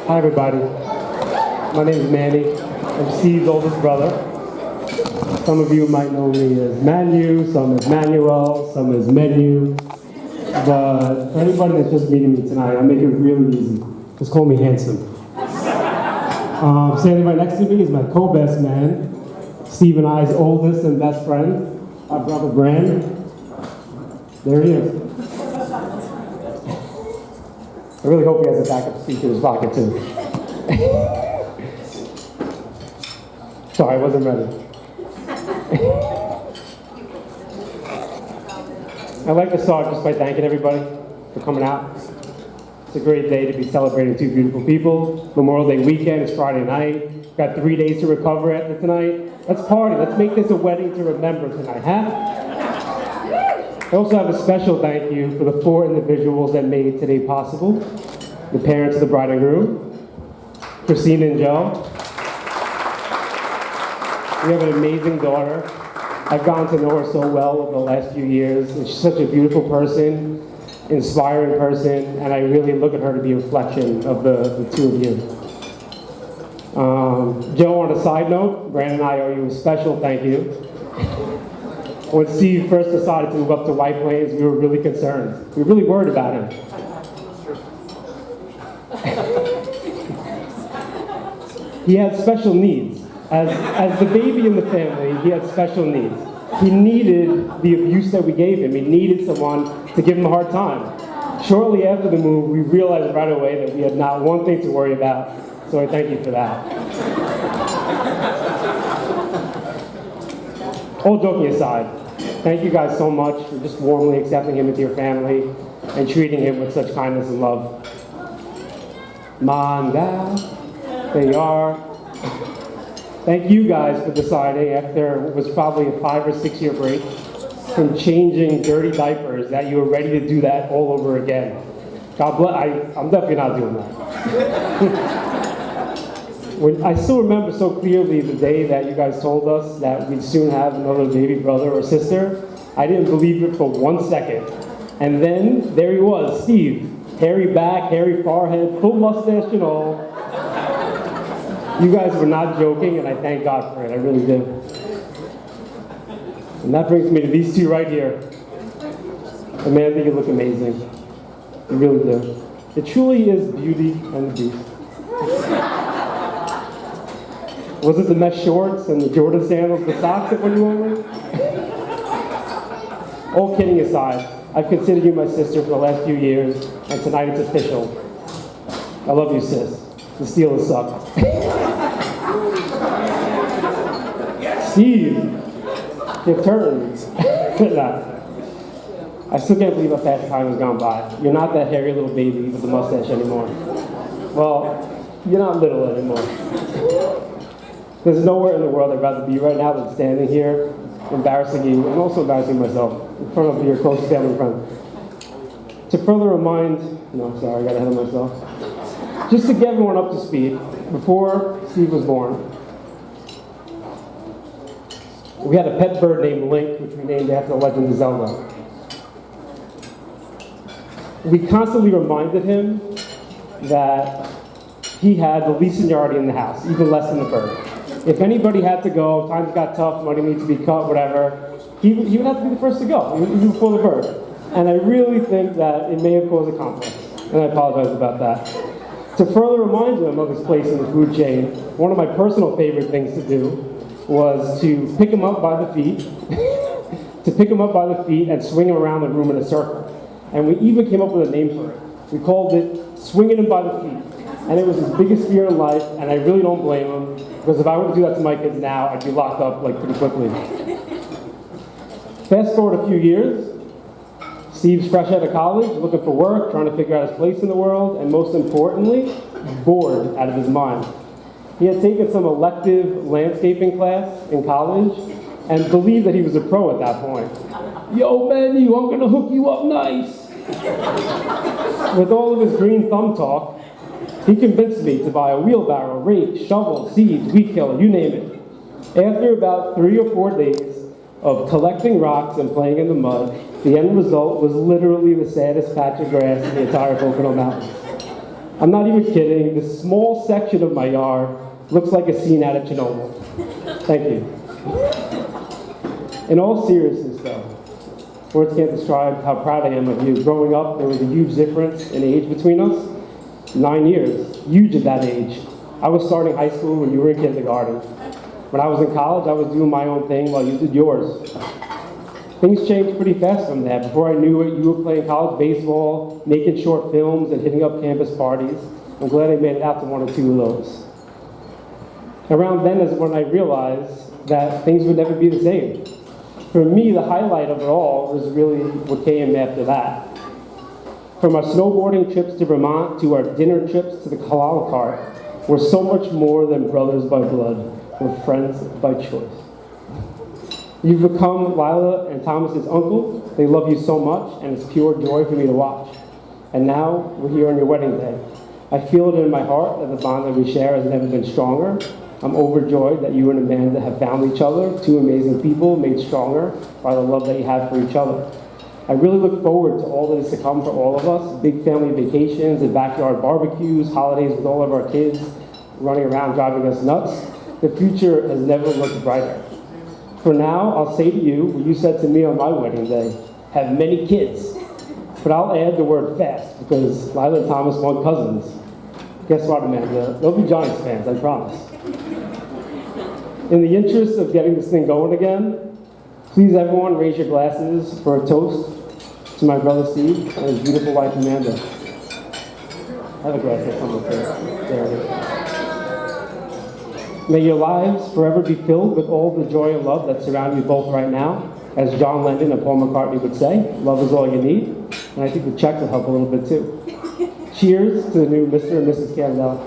Hi everybody, my name is Manny. I'm Steve's oldest brother. Some of you might know me as Manu, some as Manuel, some as Menu. But for anybody that's just meeting me tonight, I'll make it really easy. Just call me Handsome. Standing right next to me is my co-best man, Steve and I's oldest and best friend, our brother Brand. There he is. I really hope he has a backup speaker in his pocket too. Sorry, I wasn't ready. I'd like to start just by thanking everybody for coming out. It's a great day to be celebrating two beautiful people. Memorial Day weekend is Friday night. Got 3 days to recover after tonight. Let's party. Let's make this a wedding to remember tonight, huh? I also have a special thank you for the 4 individuals that made today possible. The parents of the bride and groom, Christina and Joe. We have an amazing daughter. I've gotten to know her so well over the last few years. And she's such a beautiful person, inspiring person, and I really look at her to be a reflection of the two of you. Joe, on a side note, Brandon and I owe you a special thank you. When Steve first decided to move up to White Plains, we were really concerned. We were really worried about him. He had special needs. As the baby in the family, he had special needs. He needed the abuse that we gave him. He needed someone to give him a hard time. Shortly after the move, we realized right away that we had not one thing to worry about, so I thank you for that. All joking aside, thank you guys so much for just warmly accepting him into your family and treating him with such kindness and love. Mom, Dad, there you are. Thank you guys for deciding, after what was probably a 5 or 6 year break, from changing dirty diapers, that you were ready to do that all over again. God bless. I'm definitely not doing that. I still remember so clearly the day that you guys told us that we'd soon have another baby brother or sister. I didn't believe it for 1 second. And then there he was, Steve. Hairy back, hairy forehead, full mustache and all. You guys were not joking, and I thank God for it. I really do. And that brings me to these two right here. Amanda, you look amazing. You really do. It truly is beauty and the beast. Was it the mesh shorts and the Jordan sandals, the socks that won you over? All kidding aside, I've considered you my sister for the last few years, and tonight it's official. I love you, sis. The Steelers suck. Steve, your turn. I still can't believe how fast time has gone by. You're not that hairy little baby with the mustache anymore. Well, you're not little anymore. There's nowhere in the world I'd rather be right now than standing here, embarrassing you, and also embarrassing myself in front of your closest family friend. To further remind, no, sorry, I got ahead of myself. Just to get everyone up to speed, before Steve was born, we had a pet bird named Link, which we named after the Legend of Zelda. We constantly reminded him that he had the least seniority in the house, even less than the bird. If anybody had to go, times got tough, money needs to be cut, whatever, he would have to be the first to go, even before the bird. And I really think that it may have caused a conflict, and I apologize about that. To further remind him of his place in the food chain, one of my personal favorite things to do was to pick him up by the feet, and swing him around the room in a circle. And we even came up with a name for it. We called it Swinging Him by the Feet. And it was his biggest fear in life, and I really don't blame him, because if I were to do that to my kids now, I'd be locked up like pretty quickly. Fast forward a few years, Steve's fresh out of college, looking for work, trying to figure out his place in the world, and most importantly, bored out of his mind. He had taken some elective landscaping class in college and believed that he was a pro at that point. Yo, Manu, I'm gonna hook you up nice. With all of his green thumb talk, he convinced me to buy a wheelbarrow, rake, shovel, seeds, weed killer, you name it. After about 3 or 4 days of collecting rocks and playing in the mud, the end result was literally the saddest patch of grass in the entire Pocono Mountains. I'm not even kidding. This small section of my yard looks like a scene out of Chernobyl. Thank you. In all seriousness, though, words can't describe how proud I am of you. Growing up, there was a huge difference in age between us. 9 years, huge at that age. I was starting high school when you were in kindergarten. When I was in college, I was doing my own thing while you did yours. Things changed pretty fast from that. Before I knew it, you were playing college baseball, making short films, and hitting up campus parties. I'm glad I made it out to 1 or 2 of those. Around then is when I realized that things would never be the same. For me, the highlight of it all was really what came after that. From our snowboarding trips to Vermont to our dinner trips to the halal cart, we're so much more than brothers by blood. We're friends by choice. You've become Lila and Thomas's uncle. They love you so much, and it's pure joy for me to watch. And now, we're here on your wedding day. I feel it in my heart that the bond that we share has never been stronger. I'm overjoyed that you and Amanda have found each other, two amazing people made stronger by the love that you have for each other. I really look forward to all that is to come for all of us, big family vacations and backyard barbecues, holidays with all of our kids running around driving us nuts. The future has never looked brighter. For now, I'll say to you what you said to me on my wedding day, have many kids. But I'll add the word fast, because Lila and Thomas want cousins. Guess what, Amanda? They'll be Giants fans, I promise. In the interest of getting this thing going again, please everyone raise your glasses for a toast to my brother Steve and his beautiful wife Amanda. I have a glass of something there it is. May your lives forever be filled with all the joy and love that surround you both right now. As John Lennon and Paul McCartney would say, love is all you need. And I think the check will help a little bit too. Cheers to the new Mr. and Mrs. Candela.